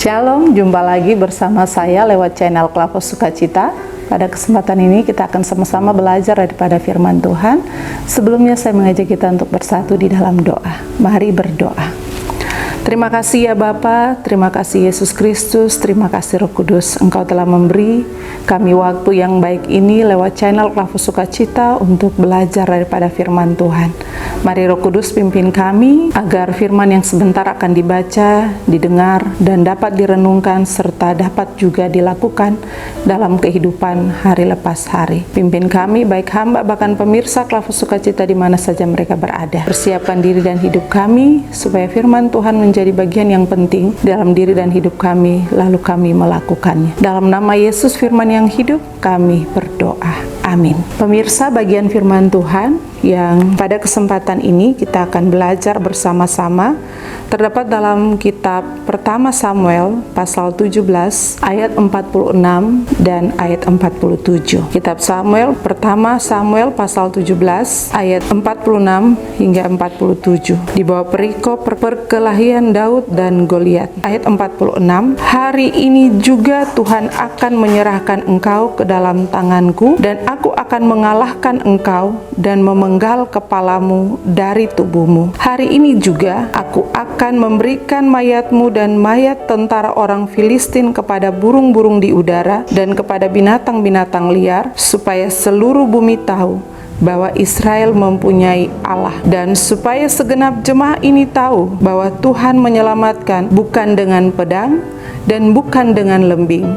Shalom, jumpa lagi bersama saya lewat channel Klavos Sukacita. Pada kesempatan ini kita akan sama-sama belajar daripada firman Tuhan. Sebelumnya saya mengajak kita untuk bersatu di dalam doa. Mari berdoa. Terima kasih ya Bapa, terima kasih Yesus Kristus, terima kasih Roh Kudus. Engkau telah memberi kami waktu yang baik ini lewat channel Klavos Sukacita untuk belajar daripada firman Tuhan. Mari Roh Kudus pimpin kami agar firman yang sebentar akan dibaca, didengar, dan dapat direnungkan serta dapat juga dilakukan dalam kehidupan hari lepas hari. Pimpin kami baik hamba bahkan pemirsa Klavos Sukacita di mana saja mereka berada. Persiapkan diri dan hidup kami supaya firman Tuhan menjadi bagian yang penting dalam diri dan hidup kami, lalu kami melakukannya. Dalam nama Yesus firman yang hidup, kami berdoa. Amin. Pemirsa, bagian firman Tuhan yang pada kesempatan ini kita akan belajar bersama-sama terdapat dalam kitab pertama Samuel pasal 17 ayat 46 dan ayat 47. Kitab pertama Samuel pasal 17 ayat 46 hingga 47. Di bawah perikop perkelahian Daud dan Goliat. Ayat 46, hari ini juga Tuhan akan menyerahkan engkau ke dalam tanganku dan aku akan mengalahkan engkau dan memenggal kepalamu dari tubuhmu. Hari ini juga aku akan memberikan mayatmu dan mayat tentara orang Filistin kepada burung-burung di udara dan kepada binatang-binatang liar, supaya seluruh bumi tahu bahwa Israel mempunyai Allah, dan supaya segenap jemaah ini tahu bahwa Tuhan menyelamatkan bukan dengan pedang dan bukan dengan lembing,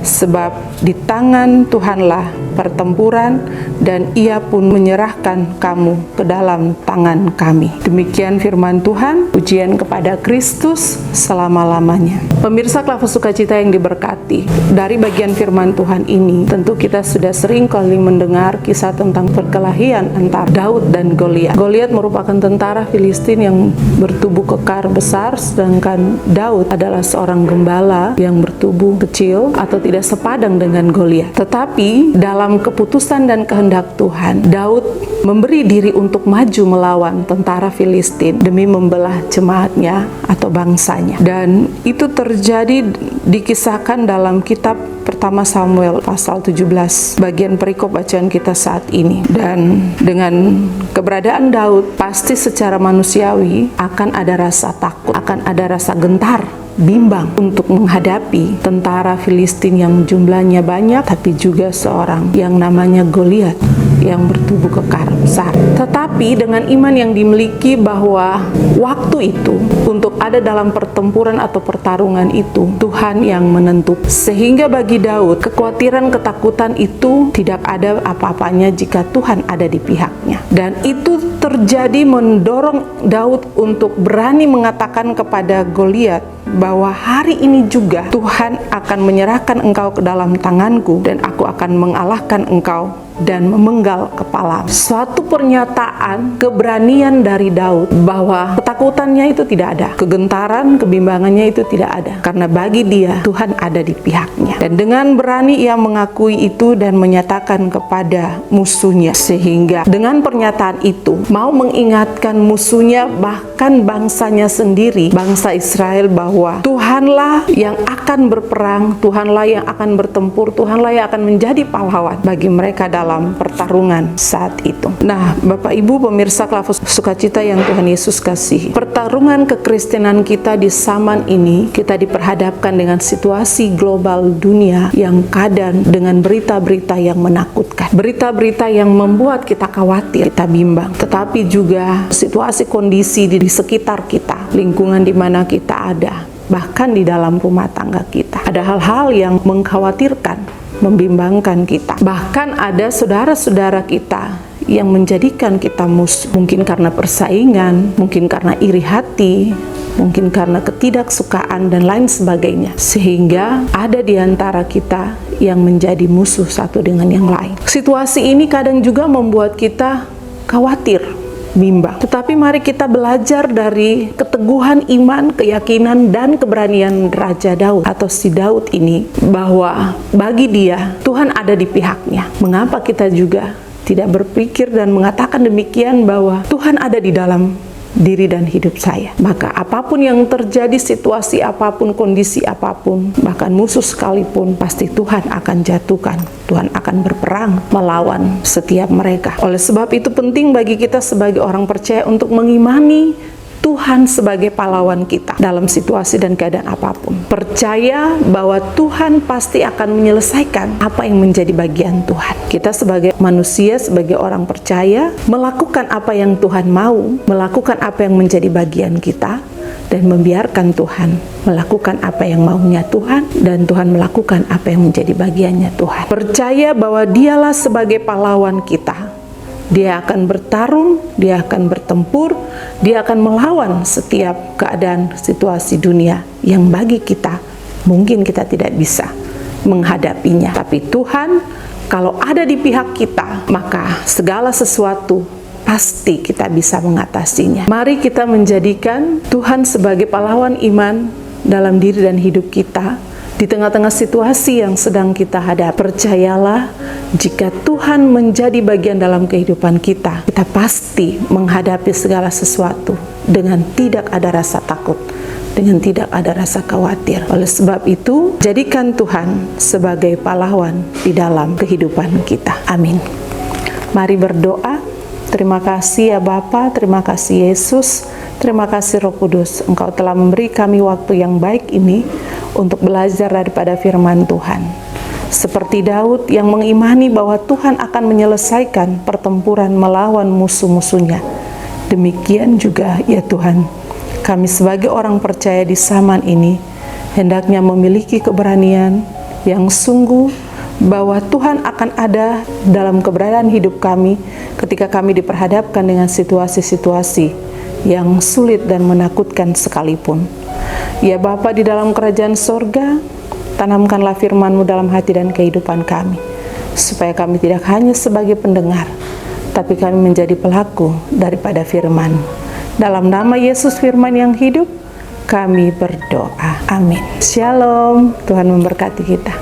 sebab di tangan Tuhanlah pertempuran dan Ia pun menyerahkan kamu ke dalam tangan kami. Demikian firman Tuhan, pujian kepada Kristus selama-lamanya. Pemirsa Klavos Sukacita yang diberkati, dari bagian firman Tuhan ini tentu kita sudah sering kali mendengar kisah tentang perkelahian antara Daud dan Goliat. Goliat merupakan tentara Filistin yang bertubuh kekar besar, sedangkan Daud adalah seorang gembala yang bertubuh kecil atau tidak sepadang dengan Goliat. Tetapi dalam keputusan dan kehendak Tuhan, Daud memberi diri untuk maju melawan tentara Filistin demi membelah jemaatnya atau bangsanya. Dan itu terjadi dikisahkan dalam kitab pertama Samuel pasal 17, bagian perikop bacaan kita saat ini. Dan dengan keberadaan Daud, pasti secara manusiawi akan ada rasa takut, akan ada rasa gentar, bimbang untuk menghadapi tentara Filistin yang jumlahnya banyak, tapi juga seorang yang namanya Goliat yang bertubuh kekar besar. Tetapi dengan iman yang dimiliki bahwa waktu itu untuk ada dalam pertempuran atau pertarungan itu Tuhan yang menentukan, sehingga bagi Daud kekhawatiran, ketakutan itu tidak ada apa-apanya jika Tuhan ada di pihaknya. Dan itu terjadi mendorong Daud untuk berani mengatakan kepada Goliat bahwa hari ini juga Tuhan akan menyerahkan engkau ke dalam tanganku dan aku akan mengalahkan engkau dan memenggal kepala. Suatu pernyataan keberanian dari Daud bahwa ketakutannya itu tidak ada, kegentaran, kebimbangannya itu tidak ada, karena bagi dia Tuhan ada di pihaknya. Dan dengan berani ia mengakui itu dan menyatakan kepada musuhnya, sehingga dengan pernyataan itu mau mengingatkan musuhnya, bahkan bangsanya sendiri, bangsa Israel, bahwa Tuhanlah yang akan berperang, Tuhanlah yang akan bertempur, Tuhanlah yang akan menjadi pahlawan bagi mereka dalam pertarungan saat itu. Nah, Bapak Ibu pemirsa Klavos Sukacita yang Tuhan Yesus kasihi, pertarungan kekristenan kita di zaman ini, kita diperhadapkan dengan situasi global dunia yang kadang dengan berita-berita yang menakutkan, berita-berita yang membuat kita khawatir, kita bimbang, tetapi juga situasi kondisi di sekitar kita, lingkungan di mana kita ada, bahkan di dalam rumah tangga kita. Ada hal-hal yang mengkhawatirkan, membimbangkan kita. Bahkan ada saudara-saudara kita yang menjadikan kita musuh. Mungkin karena persaingan, mungkin karena iri hati, mungkin karena ketidaksukaan dan lain sebagainya. Sehingga ada di antara kita yang menjadi musuh satu dengan yang lain. Situasi ini kadang juga membuat kita khawatir, bimbang. Tetapi mari kita belajar dari keteguhan iman, keyakinan, dan keberanian Raja Daud atau si Daud ini, bahwa bagi dia Tuhan ada di pihaknya. Mengapa kita juga tidak berpikir dan mengatakan demikian, bahwa Tuhan ada di dalam diri dan hidup saya. Maka apapun yang terjadi, situasi apapun, kondisi apapun, bahkan musuh sekalipun, pasti Tuhan akan jatuhkan. Tuhan akan berperang melawan setiap mereka. Oleh sebab itu penting bagi kita sebagai orang percaya untuk mengimani Tuhan sebagai pahlawan kita dalam situasi dan keadaan apapun. Percaya bahwa Tuhan pasti akan menyelesaikan apa yang menjadi bagian Tuhan. Kita sebagai manusia, sebagai orang percaya, melakukan apa yang Tuhan mau, melakukan apa yang menjadi bagian kita, dan membiarkan Tuhan melakukan apa yang maunya Tuhan, dan Tuhan melakukan apa yang menjadi bagiannya Tuhan. Percaya bahwa Dialah sebagai pahlawan kita. Dia akan bertarung, dia akan bertempur, dia akan melawan setiap keadaan situasi dunia yang bagi kita mungkin kita tidak bisa menghadapinya. Tapi Tuhan kalau ada di pihak kita, maka segala sesuatu pasti kita bisa mengatasinya. Mari kita menjadikan Tuhan sebagai pahlawan iman dalam diri dan hidup kita. Di tengah-tengah situasi yang sedang kita hadapi, percayalah, jika Tuhan menjadi bagian dalam kehidupan kita, kita pasti menghadapi segala sesuatu dengan tidak ada rasa takut, dengan tidak ada rasa khawatir. Oleh sebab itu, jadikan Tuhan sebagai pahlawan di dalam kehidupan kita. Amin. Mari berdoa. Terima kasih ya Bapa, terima kasih Yesus, terima kasih Roh Kudus. Engkau telah memberi kami waktu yang baik ini untuk belajar daripada firman Tuhan. Seperti Daud yang mengimani bahwa Tuhan akan menyelesaikan pertempuran melawan musuh-musuhnya. Demikian juga ya Tuhan, kami sebagai orang percaya di zaman ini hendaknya memiliki keberanian yang sungguh bahwa Tuhan akan ada dalam keberadaan hidup kami ketika kami diperhadapkan dengan situasi-situasi yang sulit dan menakutkan sekalipun. Ya Bapa di dalam kerajaan sorga, tanamkanlah firman-Mu dalam hati dan kehidupan kami, supaya kami tidak hanya sebagai pendengar, tapi kami menjadi pelaku daripada firman. Dalam nama Yesus firman yang hidup, kami berdoa. Amin. Shalom, Tuhan memberkati kita.